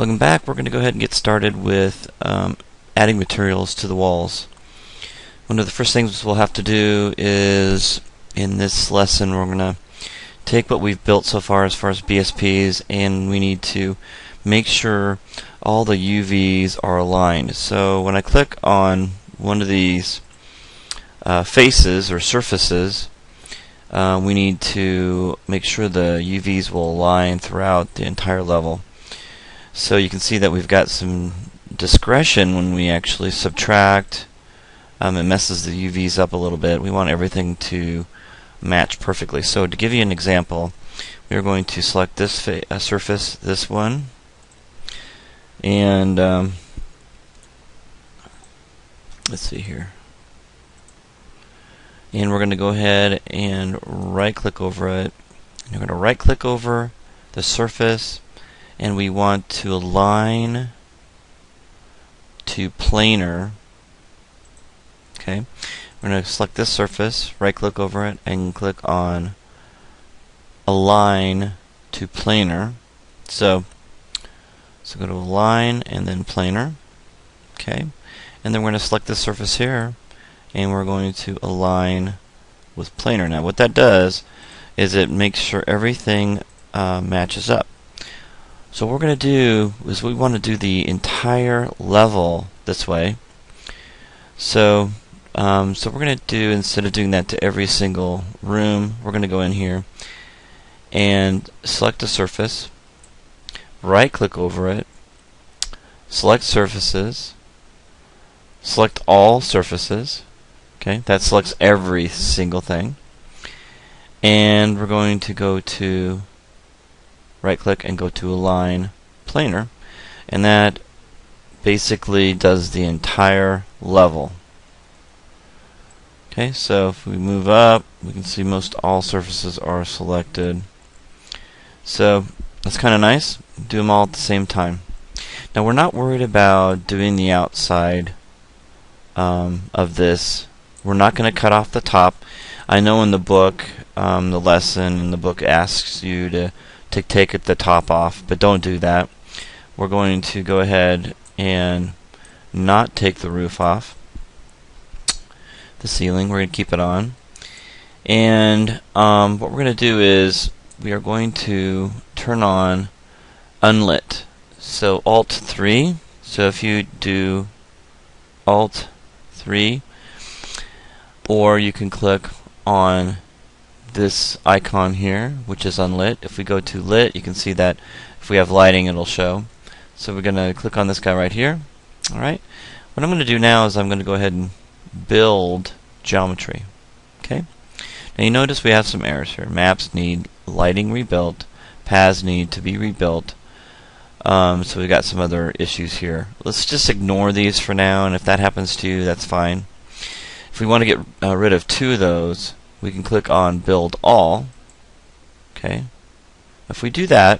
Welcome back. We're going to go ahead and get started with adding materials to the walls. One of the first things we'll have to do is, in this lesson, we're going to take what we've built so far as BSPs, and we need to make sure all the UVs are aligned. So when I click on one of these faces or surfaces, we need to make sure the UVs will align throughout the entire level. So you can see that we've got some discretion when we actually subtract. It messes the UVs up a little bit. We want everything to match perfectly. So to give you an example, we are going to select this surface, this one, and let's see here. And we're going to go ahead and right-click over it. And we're going to right-click over the surface, and we want to align to planar. Okay, we're going to select this surface, right-click over it, and click on Align to Planar. So go to Align and then Planar. Okay, and then we're going to select this surface here, and we're going to align with planar. Now what that does is it makes sure everything matches up. So what we're going to do is we want to do the entire level this way. So we're going to do, instead of doing that to every single room, we're going to go in here and select a surface, right click over it, select surfaces, select all surfaces. Okay, that selects every single thing. And we're going to go to right click and go to Align Planar, and that basically does the entire level. Okay, so if we move up, we can see most all surfaces are selected. So that's kind of nice. Do them all at the same time. Now we're not worried about doing the outside of this. We're not going to cut off the top. I know in the book, the lesson in the book asks you to take the top off, but don't do that. We're going to go ahead and not take the roof off. The ceiling, we're going to keep it on. And what we're going to do is we are going to turn on unlit. So Alt 3. So if you do Alt 3, or you can click on this icon here, which is unlit. If we go to lit, you can see that if we have lighting, it'll show. So we're going to click on this guy right here. Alright. What I'm going to do now is I'm going to go ahead and build geometry. Okay. Now you notice we have some errors here. Maps need lighting rebuilt. Paths need to be rebuilt. So we've got some other issues here. Let's just ignore these for now, and if that happens to you, that's fine. If we want to get rid of two of those, we can click on Build All. Okay. If we do that,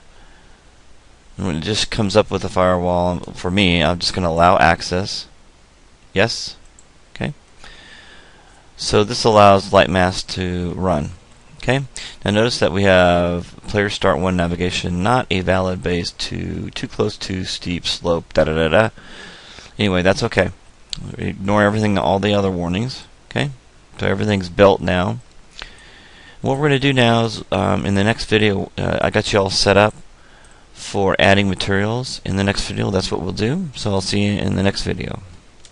and when it just comes up with a firewall, for me, I'm just going to allow access. Yes. Okay. So this allows light mask to run. Okay. Now notice that we have player start 1 navigation, not a valid base too close to steep slope. Da da da da. Anyway, that's okay. Ignore everything, all the other warnings. Okay. So everything's built now. What we're going to do now is, in the next video, I got you all set up for adding materials. In the next video, that's what we'll do. So I'll see you in the next video.